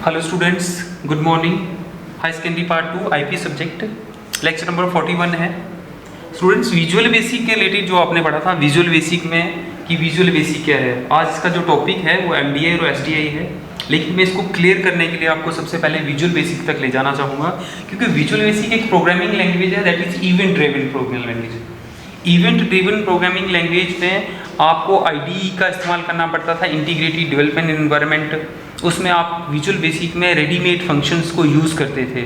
Hello students, good morning. High Secondary Part 2 IP subject lecture number 41 है। Students visual basic के related जो आपने पढ़ा था विजुअल बेसिक में कि विजुअल बेसिक क्या है, आज का जो टॉपिक है वो MDI और SDI है। लेकिन मैं इसको क्लियर करने के लिए आपको सबसे पहले विजुअल बेसिक तक ले जाना चाहूँगा, क्योंकि विजुअल बेसिक एक प्रोग्रामिंग लैंग्वेज है, that is event driven programming language. Event driven programming language में आपको IDE का इस्तेमाल करना पड़ता था, इंटीग्रेटेड डेवलपमेंट एनवायरनमेंट। उसमें आप विजुअल बेसिक में रेडीमेड फंक्शंस को यूज़ करते थे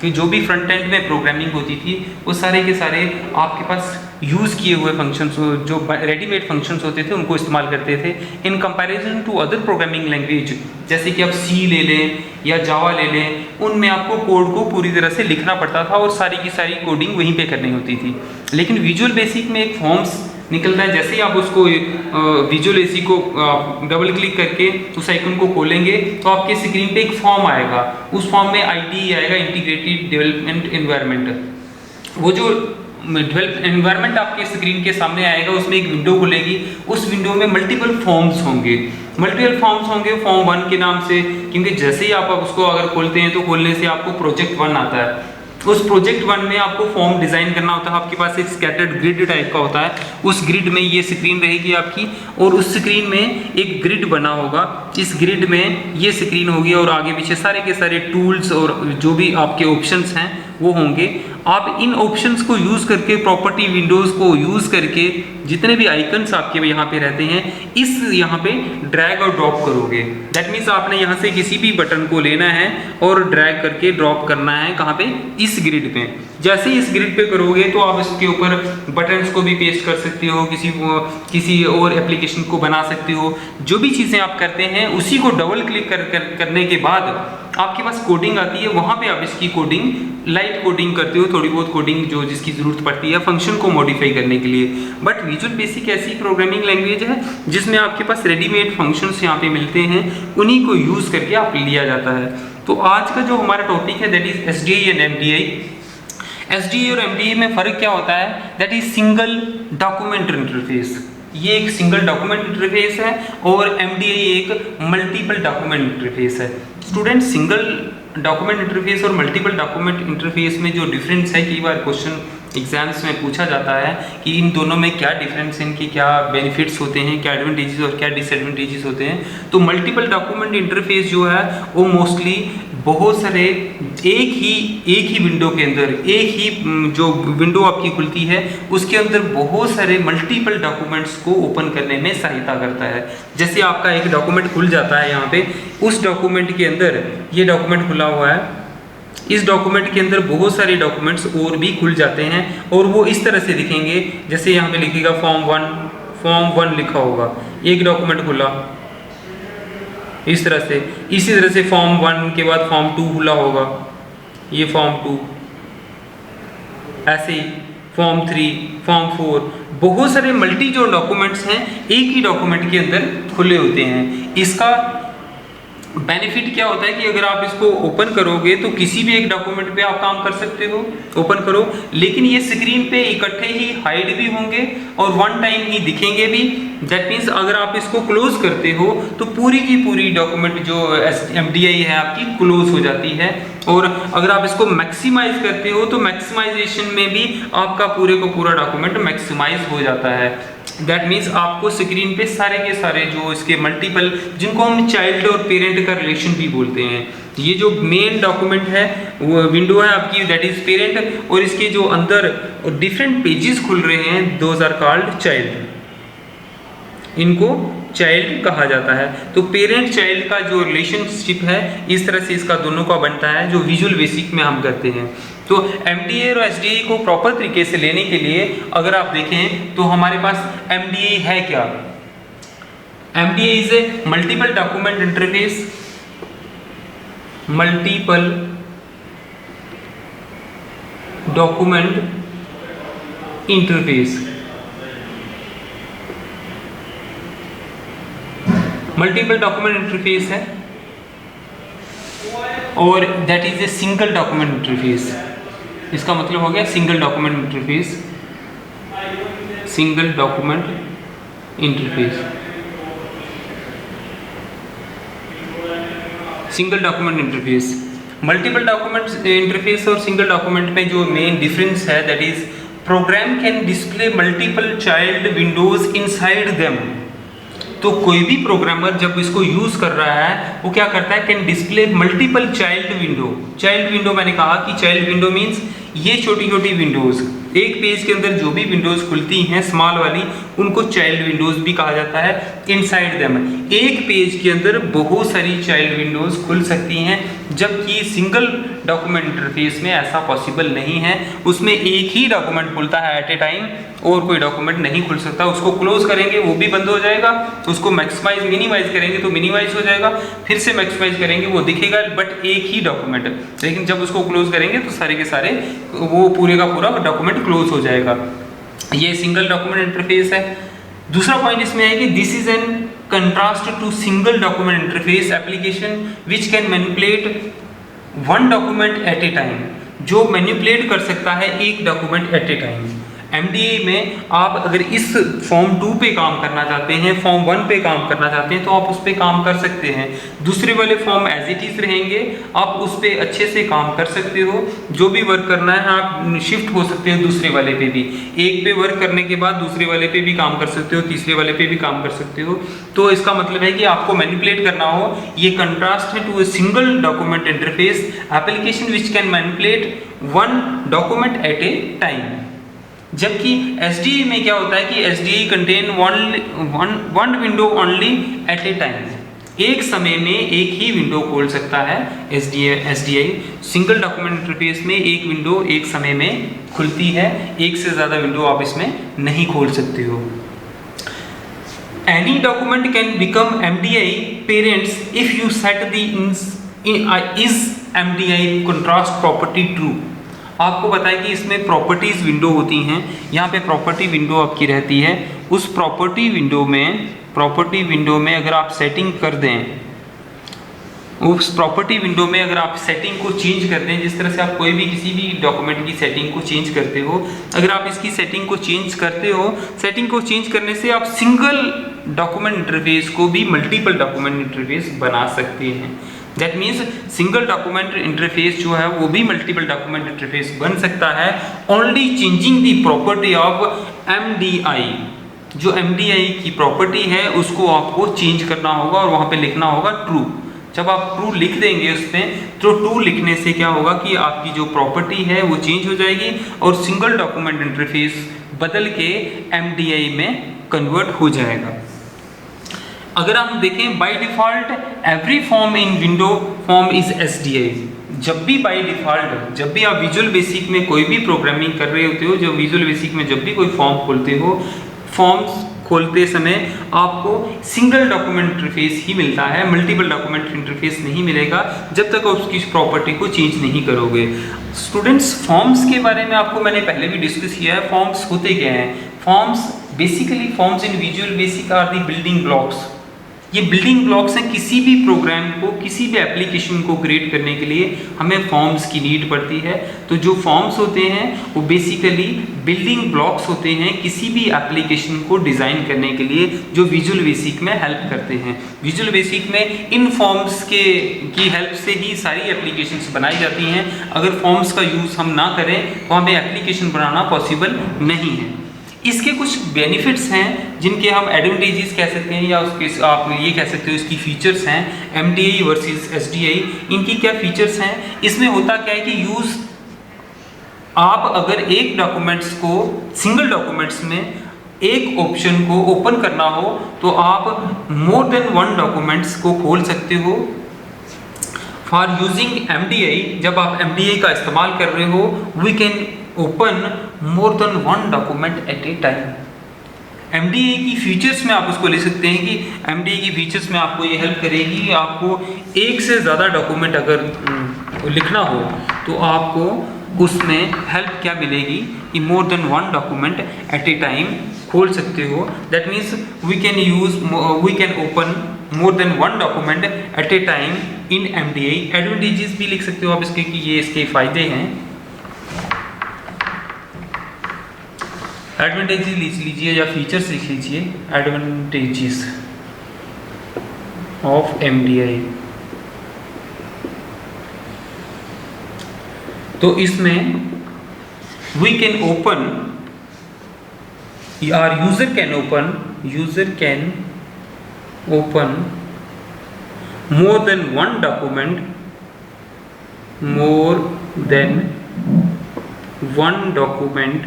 कि जो भी फ्रंट एंड में प्रोग्रामिंग होती थी वो सारे के सारे आपके पास यूज़ किए हुए फंक्शंस, जो रेडीमेड फंक्शंस होते थे उनको इस्तेमाल करते थे in comparison to other programming language. जैसे कि आप C ले लें या जावा ले लें, उनमें आपको कोड को पूरी तरह से लिखना पड़ता था और सारी की सारी कोडिंग वहीं पे करनी होती थी। लेकिन विजुअल बेसिक में एक फॉर्म्स निकलता है, जैसे ही आप उसको विजुअल बेसिक को डबल क्लिक करके उस आइकन को खोलेंगे तो आपके स्क्रीन पे एक फॉर्म आएगा। उस फॉर्म में IDE आएगा, इंटीग्रेटेड डेवलपमेंट एनवायरनमेंट। वो जो डेवलप एनवायरनमेंट आपके स्क्रीन के सामने आएगा, उसमें एक विंडो खुलेगी। उस विंडो में मल्टीपल फॉर्म्स होंगे, फॉर्म 1 के नाम से, क्योंकि जैसे ही आप उसको अगर खोलते हैं तो खोलने से आपको प्रोजेक्ट 1 आता है। उस प्रोजेक्ट 1 में आपको फॉर्म डिजाइन करना होता है। आपके पास एक स्कैटर्ड ग्रिड टाइप का होता है, उस ग्रिड में ये स्क्रीन रहेगी आपकी और उस स्क्रीन में एक ग्रिड बना होगा। इस ग्रिड में ये स्क्रीन होगी और आगे पीछे सारे के सारे टूल्स और जो भी आपके ऑप्शंस हैं वो होंगे। आप इन ऑप्शंस को यूज करके, प्रॉपर्टी विंडोज को यूज करके जितने भी आइकन्स आपके यहाँ पे रहते हैं इस यहाँ पे ड्रैग और ड्रॉप करोगे। दैट मीन्स आपने यहाँ से किसी भी बटन को लेना है और ड्रैग करके ड्रॉप करना है कहाँ पे, इस ग्रिड पे। जैसे ही इस ग्रिड पे करोगे तो आप इसके ऊपर बटन्स को भी पेस्ट कर सकते हो, किसी और एप्लीकेशन को बना सकते हो। जो भी चीज़ें आप करते हैं उसी को डबल क्लिक करने के बाद आपके पास कोडिंग आती है। वहाँ पे आप इसकी कोडिंग, लाइट कोडिंग करते हो, थोड़ी बहुत कोडिंग जो जिसकी ज़रूरत पड़ती है फंक्शन को मॉडिफाई करने के लिए। बट विजुअल बेसिक ऐसी प्रोग्रामिंग लैंग्वेज है जिसमें आपके पास रेडीमेड फंक्शंस यहाँ पे मिलते हैं, उन्हीं को यूज़ करके आप लिया जाता है। तो आज का जो हमारा टॉपिक है that is SDI and MDI। SDI और MDI में फ़र्क क्या होता है, that is single document interface. ये एक सिंगल डॉक्यूमेंट इंटरफेस है और MDI एक मल्टीपल डॉक्यूमेंट इंटरफेस है। स्टूडेंट, सिंगल डॉक्यूमेंट इंटरफेस और मल्टीपल डॉक्यूमेंट इंटरफेस में जो डिफरेंस है, कई बार क्वेश्चन एग्जाम्स में पूछा जाता है कि इन दोनों में क्या डिफरेंस है, इनके क्या बेनिफिट्स होते हैं, क्या एडवांटेजेस और क्या डिसएडवांटेजेस होते हैं। तो मल्टीपल डॉक्यूमेंट इंटरफेस जो है वो मोस्टली बहुत सारे एक ही विंडो के अंदर, एक ही जो विंडो आपकी खुलती है उसके अंदर बहुत सारे मल्टीपल डॉक्यूमेंट्स को ओपन करने में सहायता करता है। जैसे आपका एक डॉक्यूमेंट खुल जाता है यहाँ पे, उस डॉक्यूमेंट के अंदर ये डॉक्यूमेंट खुला हुआ है, इस डॉक्यूमेंट के अंदर बहुत सारे डॉक्यूमेंट्स और भी खुल जाते हैं और वो इस तरह से दिखेंगे। जैसे यहाँ पे लिखेगा फॉर्म 1 लिखा होगा, एक डॉक्यूमेंट खुला इस तरह से। इसी तरह से फॉर्म 1 के बाद फॉर्म 2 खुला होगा, ये फॉर्म 2, ऐसे ही फॉर्म 3, फॉर्म 4, बहुत सारे मल्टी जो डॉक्यूमेंट्स हैं एक ही डॉक्यूमेंट के अंदर खुले होते हैं। इसका बेनिफिट क्या होता है कि अगर आप इसको ओपन करोगे तो किसी भी एक डॉक्यूमेंट पे आप काम कर सकते हो, ओपन करो, लेकिन ये स्क्रीन पे इकट्ठे ही हाइड भी होंगे और वन टाइम ही दिखेंगे भी। दैट मीन्स अगर आप इसको क्लोज करते हो तो पूरी की पूरी डॉक्यूमेंट जो MDI है आपकी क्लोज हो जाती है। और अगर आप इसको मैक्सिमाइज करते हो तो मैक्सिमाइजेशन में भी आपका पूरे को पूरा डॉक्यूमेंट मैक्सिमाइज हो जाता है। दैट मीन्स आपको स्क्रीन पे सारे के सारे जो इसके मल्टीपल, जिनको हम चाइल्ड और पेरेंट का रिलेशन भी बोलते हैं, ये जो मेन डॉक्यूमेंट है वो विंडो है आपकी, दैट इज पेरेंट, और इसके जो अंदर डिफरेंट पेजेस खुल रहे हैं, दोज आर कॉल्ड चाइल्ड, इनको चाइल्ड कहा जाता है। तो पेरेंट चाइल्ड का जो रिलेशनशिप है इस तरह से इसका दोनों का बनता है, जो विजुअल बेसिक में हम करते हैं। तो MDI और SDI को प्रॉपर तरीके से लेने के लिए अगर आप देखें तो हमारे पास MDI है क्या, MDI is a multiple document interface, multiple document interface, multiple document interface है और that is a single document interface. इसका मतलब हो गया single document interface, single document interface. Single document interface. Multiple document interface और single document में जो main difference है that is program can display multiple child windows inside them. तो कोई भी प्रोग्रामर जब इसको यूज कर रहा है वो क्या करता है, can display multiple child window. Child window मैंने कहा कि चाइल्ड विंडो मींस ये छोटी छोटी विंडोज, एक पेज के अंदर जो भी विंडोज खुलती हैं स्मॉल वाली, उनको चाइल्ड विंडोज भी कहा जाता है। इनसाइड देम, एक पेज के अंदर बहुत सारी चाइल्ड विंडोज खुल सकती हैं, जबकि सिंगल डॉक्यूमेंट इंटरफेस में ऐसा पॉसिबल नहीं है। उसमें एक ही डॉक्यूमेंट खुलता है एट ए टाइम, और कोई डॉक्यूमेंट नहीं खुल सकता। उसको क्लोज करेंगे वो भी बंद हो जाएगा, उसको मैक्सिमाइज मिनिमाइज करेंगे तो मिनिमाइज हो जाएगा, फिर से मैक्सिमाइज करेंगे वो दिखेगा बट एक ही डॉक्यूमेंट। लेकिन जब उसको क्लोज करेंगे तो सारे के सारे वो पूरे का पूरा डॉक्यूमेंट क्लोज हो जाएगा। ये सिंगल डॉक्यूमेंट इंटरफेस है। दूसरा पॉइंट इसमें है कि this is an contrast to single document interface application which can manipulate one document at a time, जो मैनिपुलेट कर सकता है एक document at a time. MDA में आप अगर इस फॉर्म 2 पे काम करना चाहते हैं, फॉर्म 1 पे काम करना चाहते हैं तो आप उस पे काम कर सकते हैं। दूसरे वाले फॉर्म एज इट इज रहेंगे, आप उस पे अच्छे से काम कर सकते हो। जो भी वर्क करना है आप शिफ्ट हो सकते हो दूसरे वाले पे भी, एक पे वर्क करने के बाद दूसरे वाले पे भी काम कर सकते हो, तीसरे वाले पे भी काम कर सकते हो। तो इसका मतलब है कि आपको मैनिपुलेट करना हो, ये कंट्रास्ट है to a single document interface application which can manipulate one document at a time. जबकि एसडीए में क्या होता है कि SDA contain one window only at a time, एक समय में एक ही विंडो खोल सकता है एसडीआई। सिंगल डॉक्यूमेंट इंटरफेस में एक विंडो एक समय में खुलती है, एक से ज़्यादा विंडो आप इसमें नहीं खोल सकते हो। Any document can become MDI parents if you set the is MDI contrast property true. आपको पता है कि इसमें प्रॉपर्टीज विंडो होती हैं, यहाँ पे प्रॉपर्टी विंडो आपकी रहती है। उस प्रॉपर्टी विंडो में अगर आप सेटिंग कर दें, उस प्रॉपर्टी विंडो में अगर आप सेटिंग को चेंज कर दें, जिस तरह से आप कोई भी किसी भी डॉक्यूमेंट की सेटिंग को चेंज करते हो, अगर आप इसकी सेटिंग को चेंज करते हो, सेटिंग को चेंज करने से आप सिंगल डॉक्यूमेंट इंटरफेस को भी मल्टीपल डॉक्यूमेंट इंटरफेस बना सकते हैं। That means single document interface जो है वो भी मल्टीपल डॉक्यूमेंट इंटरफेस बन सकता है, only changing the property of MDI. जो एमडीआई की प्रॉपर्टी है उसको आपको चेंज करना होगा और वहाँ पे लिखना होगा ट्रू। जब आप ट्रू लिख देंगे उसमें, तो ट्रू लिखने से क्या होगा कि आपकी जो प्रॉपर्टी है वो चेंज हो जाएगी और सिंगल डॉक्यूमेंट इंटरफेस बदल के एमडीआई में कन्वर्ट हो जाएगा। अगर हम देखें by default every form in window form is SDI. जब भी बाय डिफॉल्ट, जब भी आप विजुअल बेसिक में कोई भी प्रोग्रामिंग कर रहे होते हो, जो विजुअल बेसिक में जब भी कोई फॉर्म खोलते हो, फॉर्म्स खोलते समय आपको सिंगल डॉक्यूमेंट इंटरफेस ही मिलता है, मल्टीपल डॉक्यूमेंट इंटरफेस नहीं मिलेगा जब तक आप उसकी प्रॉपर्टी को चेंज नहीं करोगे। स्टूडेंट्स, फॉर्म्स के बारे में आपको मैंने पहले भी डिस्कस किया है। फॉर्म्स होते क्या हैं? Forms basically, forms in visual basic are the building blocks. ये बिल्डिंग ब्लॉक्स हैं किसी भी प्रोग्राम को, किसी भी एप्लीकेशन को क्रिएट करने के लिए हमें फॉर्म्स की नीड पड़ती है। तो जो फॉर्म्स होते हैं वो बेसिकली बिल्डिंग ब्लॉक्स होते हैं किसी भी एप्लीकेशन को डिज़ाइन करने के लिए, जो विजुअल बेसिक में हेल्प करते हैं। विजुअल बेसिक में इन फॉर्म्स की हेल्प से ही सारी एप्लीकेशंस बनाई जाती हैं। अगर फॉर्म्स का यूज़ हम ना करें तो हमें एप्लीकेशन बनाना पॉसिबल नहीं है। इसके कुछ बेनिफिट्स हैं जिनके हम एडवांटेजेस कह सकते हैं, या उसके आप ये कह सकते हो इसकी फीचर्स हैं। एमडीआई वर्सेस एसडीआई, इनकी क्या फीचर्स हैं? इसमें होता क्या है कि यूज़, आप अगर एक डॉक्यूमेंट्स को, सिंगल डॉक्यूमेंट्स में एक ऑप्शन को ओपन करना हो तो आप मोर देन वन डॉक्यूमेंट्स को खोल सकते हो। फॉर यूजिंग एमडीआई, जब आप एमडीआई का इस्तेमाल कर रहे हो, we can open more than one document at a time. MDA की फीचर्स में आप उसको ले सकते हैं कि एमडीए की फीचर्स में आपको ये हेल्प करेगी। आपको एक से ज़्यादा डॉक्यूमेंट अगर लिखना हो तो आपको उसमें हेल्प क्या मिलेगी कि more than one document at a time खोल सकते हो। That means we can open more than one document at a time in MDA. Advantages भी लिख सकते हो आप इसके कि ये इसके फ़ायदे हैं। एडवांटेजेस लिख लीजिए या फीचर्स लिख लीजिए। Advantages of MDI. तो इसमें we can open, or user can open more than one document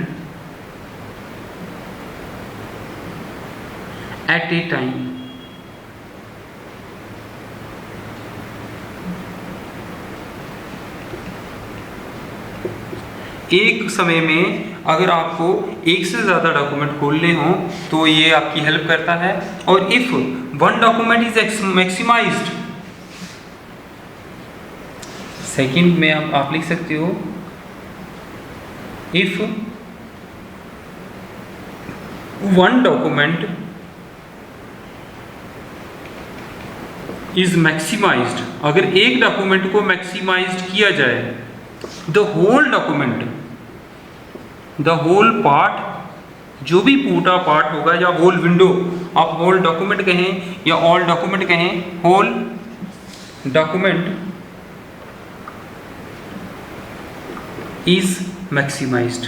at a time. एक समय में अगर आपको एक से ज़्यादा डॉक्यूमेंट खोलने हो तो ये आपकी हेल्प करता है। और if one document is maximised, second में आप लिख सकते हो if one document is maximised, अगर एक डॉक्यूमेंट को मैक्सिमाइज्ड किया जाए, द होल पार्ट, जो भी पूरा पार्ट होगा या होल विंडो, आप होल डॉक्यूमेंट कहें या ऑल डॉक्यूमेंट कहें, होल डॉक्यूमेंट इज मैक्सिमाइज्ड।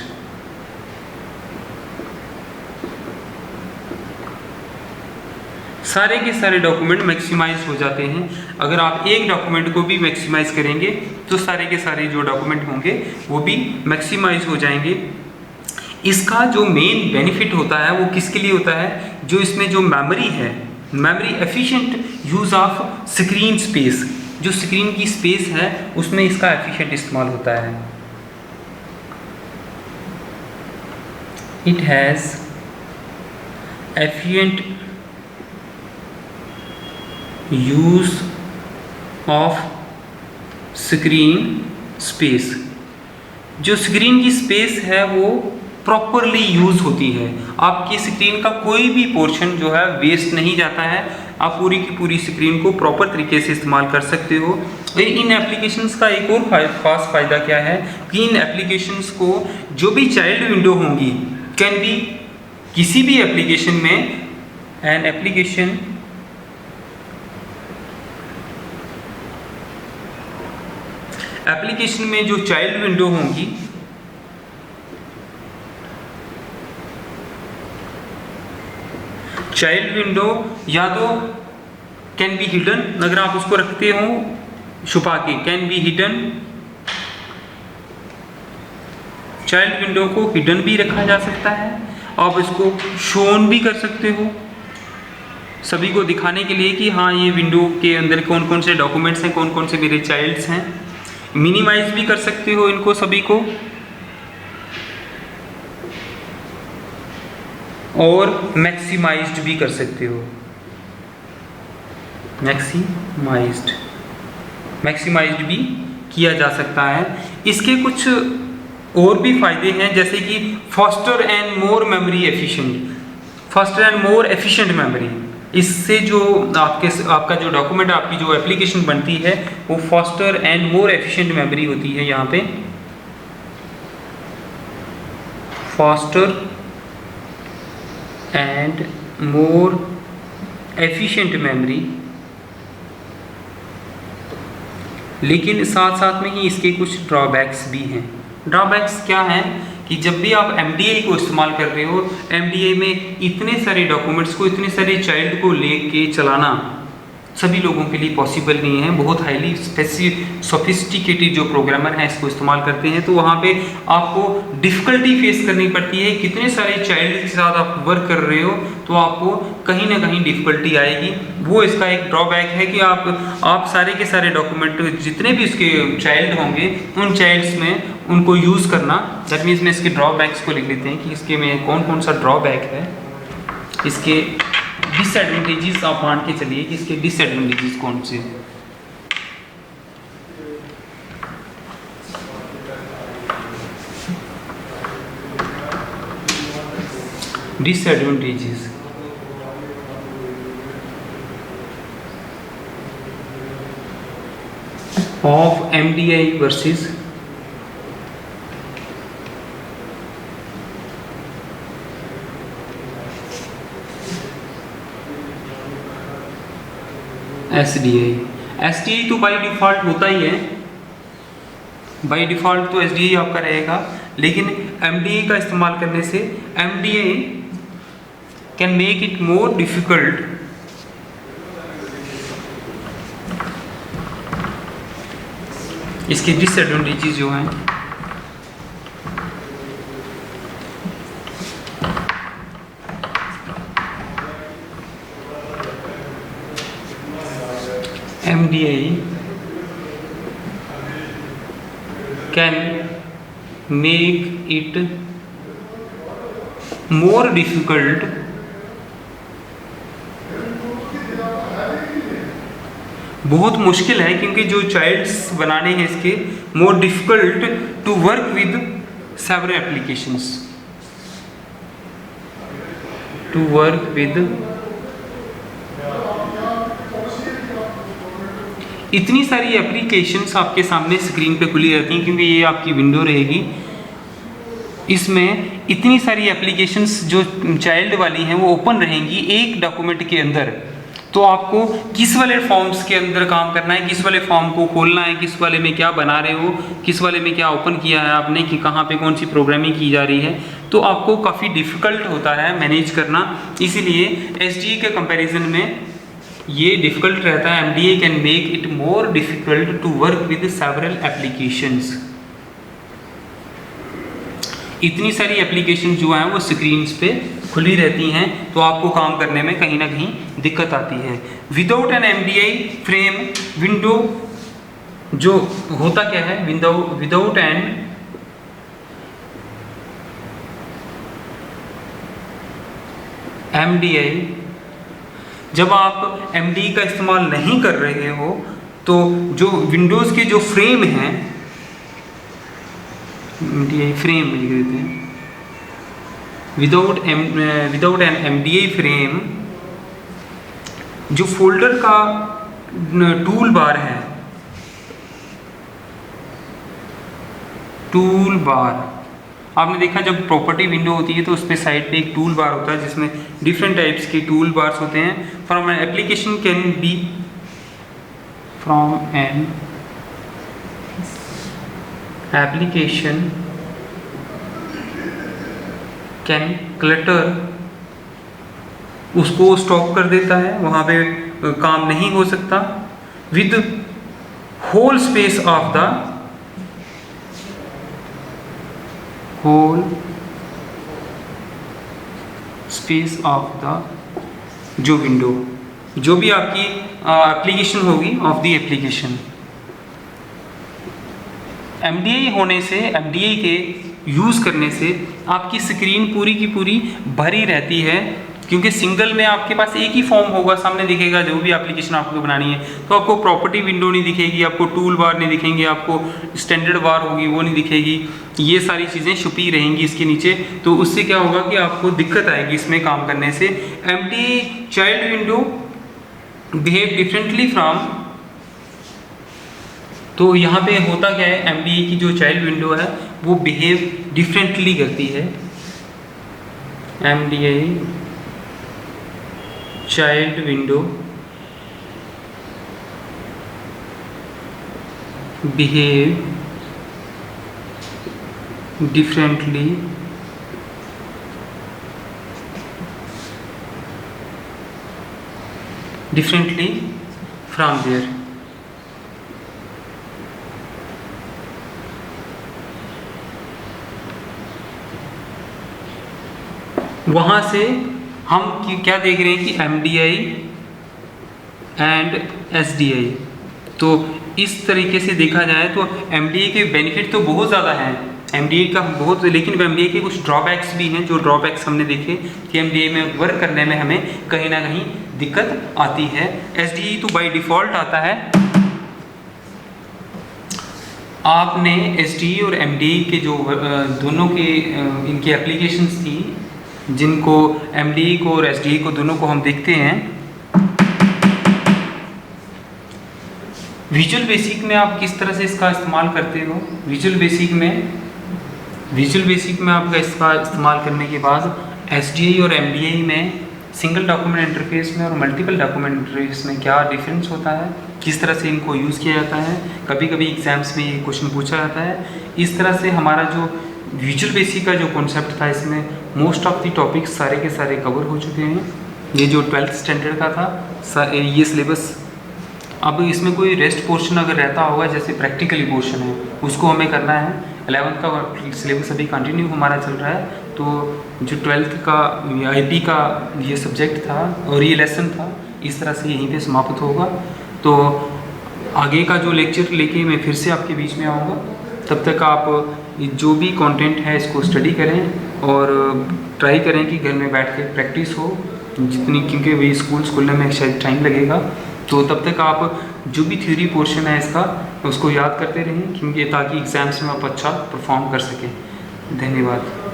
सारे के सारे डॉक्यूमेंट मैक्सिमाइज हो जाते हैं। अगर आप एक डॉक्यूमेंट को भी मैक्सिमाइज करेंगे तो सारे के सारे जो डॉक्यूमेंट होंगे वो भी मैक्सिमाइज हो जाएंगे। इसका जो मेन बेनिफिट होता है वो किसके लिए होता है, जो इसमें जो मेमोरी है, memory efficient use of screen space, जो स्क्रीन की स्पेस है उसमें इसका एफिशिएंट इस्तेमाल होता है। It has efficient use of screen space, जो स्क्रीन की स्पेस है वो प्रॉपरली यूज होती है। आपकी स्क्रीन का कोई भी पोर्शन जो है वेस्ट नहीं जाता है, आप पूरी की पूरी स्क्रीन को प्रॉपर तरीके से इस्तेमाल कर सकते हो। और इन एप्लीकेशंस का एक और खास फ़ायदा क्या है कि इन एप्लीकेशंस को जो भी चाइल्ड विंडो होंगी, कैन बी किसी भी एप्लीकेशन में, एन एप्लीकेशन में जो चाइल्ड विंडो होंगी, चाइल्ड विंडो या तो कैन बी हिडन, अगर आप उसको रखते हो छुपा के, can be hidden, child window को हिडन भी रखा जा सकता है, आप इसको शोन भी कर सकते हो सभी को दिखाने के लिए कि हाँ ये विंडो के अंदर कौन कौन से डॉक्यूमेंट्स हैं, कौन कौन से मेरे चाइल्ड्स हैं। मिनिमाइज भी कर सकते हो इनको सभी को, और मैक्सिमाइज्ड भी कर सकते हो। मैक्सिमाइज्ड भी किया जा सकता है। इसके कुछ और भी फायदे हैं, जैसे कि faster and more memory efficient, faster and more efficient memory. इससे जो आपका जो डॉक्यूमेंट, आपकी जो एप्लीकेशन बनती है वो faster and more efficient memory होती है। यहाँ पे faster and more efficient memory, लेकिन साथ साथ में ही इसके कुछ ड्रॉबैक्स भी हैं। ड्रॉबैक्स क्या हैं कि जब भी आप MDI को इस्तेमाल कर रहे हो, MDI में इतने सारे डॉक्यूमेंट्स को, इतने सारे चाइल्ड को लेके चलाना सभी लोगों के लिए पॉसिबल नहीं है। बहुत हाईली सोफिस्टिकेटेड जो प्रोग्रामर हैं इसको इस्तेमाल करते हैं, तो वहाँ पे आपको डिफ़िकल्टी फेस करनी पड़ती है। कितने सारे चाइल्ड के साथ आप वर्क कर रहे हो तो आपको कहीं ना कहीं डिफ़िकल्टी आएगी। वो इसका एक ड्रॉबैक है कि आप सारे के सारे डॉक्यूमेंट जितने भी उसके चाइल्ड होंगे उन चाइल्ड्स में उनको यूज़ करना। दैट मीन्स में इसके ड्रॉबैक्स को लिख लेते हैं कि इसके में कौन कौन सा ड्रॉबैक है। इसके डिसएडवांटेजेस आप मान के चलिए कि इसके डिसएडवांटेजेस कौन से हैं। Disadvantages of MDI versus SDI तो बाय डिफॉल्ट होता ही है, बाय डिफ़ॉल्ट तो SDA आपका रहेगा, लेकिन MDA का इस्तेमाल करने से MDA can make it more difficult इसके डिसएडवांटेजेस जो हैं MDA can make it more difficult बहुत मुश्किल है, क्योंकि जो चाइल्ड्स बनाने हैं इसके more difficult to work with several applications, to work with इतनी सारी एप्लीकेशंस आपके सामने स्क्रीन पे खुली रहती हैं, क्योंकि ये आपकी विंडो रहेगी, इसमें इतनी सारी एप्लीकेशंस जो चाइल्ड वाली हैं वो ओपन रहेंगी एक डॉक्यूमेंट के अंदर। तो आपको किस वाले फॉर्म्स के अंदर काम करना है, किस वाले फॉर्म को खोलना है, किस वाले में क्या बना रहे हो, किस वाले में क्या ओपन किया है आपने, कि कहाँ पे कौन सी प्रोग्रामिंग की जा रही है, तो आपको काफ़ी डिफ़िकल्ट होता है मैनेज करना। इसीलिए SDA के कंपैरिजन में ये डिफ़िकल्ट रहता है। MDA can make it more difficult to work with several applications. इतनी सारी एप्लीकेशन जो हैं वो स्क्रीन्स पे खुली रहती हैं, तो आपको काम करने में कहीं ना कहीं दिक्कत आती है। Without an MDA frame window जो होता क्या है, विदाउट एन MDA, जब आप MDA का इस्तेमाल नहीं कर रहे हो तो जो विंडोज़ के जो फ्रेम हैं, MDA फ्रेम लिख देते हैं, विदाउट एन MDA फ्रेम, जो फोल्डर का टूल बार है, टूल बार आपने देखा जब प्रॉपर्टी विंडो होती है तो उस पर साइड पे एक टूल बार होता है जिसमें डिफरेंट टाइप्स के टूल बार्स होते हैं। From an application can be from an application can clutter, उसको स्टॉप कर देता है, वहाँ पे काम नहीं हो सकता। With whole space of the whole space of the जो विंडो, जो भी आपकी एप्लीकेशन होगी ऑफ द एप्लीकेशन। MDA होने से, MDA के यूज़ करने से आपकी स्क्रीन पूरी की पूरी भरी रहती है, क्योंकि सिंगल में आपके पास एक ही फॉर्म होगा, सामने दिखेगा जो भी एप्लीकेशन आपको बनानी है, तो आपको प्रॉपर्टी विंडो नहीं दिखेगी, आपको टूल बार नहीं दिखेंगे, आपको स्टैंडर्ड बार होगी वो नहीं दिखेगी, ये सारी चीज़ें छुपी रहेंगी इसके नीचे। तो उससे क्या होगा कि आपको दिक्कत आएगी इसमें काम करने से। MDA child window behave differently from, तो यहाँ पे होता क्या है, MDA की जो चाइल्ड विंडो है वो बिहेव डिफरेंटली करती है। MDA child window behave differently from there. वहाँ से हम क्या देख रहे हैं कि MDA एंड SDA, तो इस तरीके से देखा जाए तो MDA के बेनिफिट तो बहुत ज़्यादा हैं, MDA का बहुत, लेकिन MDA के कुछ ड्रॉबैक्स भी हैं। जो ड्रॉबैक्स हमने देखे कि MDA में वर्क करने में हमें कहीं ना कहीं दिक्कत आती है। SDA तो बाय डिफ़ॉल्ट आता है। आपने SDA और MDA के जो दोनों के इनकी एप्लीकेशंस थी, जिनको MDA को और SDA को दोनों को हम देखते हैं। विजुअल बेसिक में आप किस तरह से इसका इस्तेमाल करते हो, विजुअल बेसिक में आपका इसका इस्तेमाल करने के बाद SDA और MDA में सिंगल डॉक्यूमेंट इंटरफेस में और मल्टीपल डॉक्यूमेंट इंटरफेस में क्या डिफरेंस होता है, किस तरह से इनको यूज़ किया जाता है। कभी कभी एग्जाम्स में ये क्वेश्चन पूछा जाता है। इस तरह से हमारा जो विजुअल बेसिक का जो कॉन्सेप्ट था, इसमें मोस्ट ऑफ द टॉपिक्स सारे के सारे कवर हो चुके हैं। ये जो 12th स्टैंडर्ड का था ये सिलेबस। अब इसमें कोई रेस्ट पोर्शन अगर रहता होगा, जैसे प्रैक्टिकली पोर्शन है, उसको हमें करना है। 11th का सिलेबस अभी कंटिन्यू हमारा चल रहा है, तो जो 12th का आईपी का ये सब्जेक्ट था और ये लेसन था, इस तरह से यहीं पे समाप्त होगा। तो आगे का जो लेक्चर लेके मैं फिर से आपके बीच में आऊँगा। तब तक आप जो भी कंटेंट है इसको स्टडी करें और ट्राई करें कि घर में बैठ के प्रैक्टिस हो जितनी, क्योंकि वही स्कूल खुलने में शायद टाइम लगेगा। तो तब तक आप जो भी थ्योरी पोर्शन है इसका उसको याद करते रहें, क्योंकि ताकि एग्ज़ाम्स में आप अच्छा परफॉर्म कर सकें। धन्यवाद।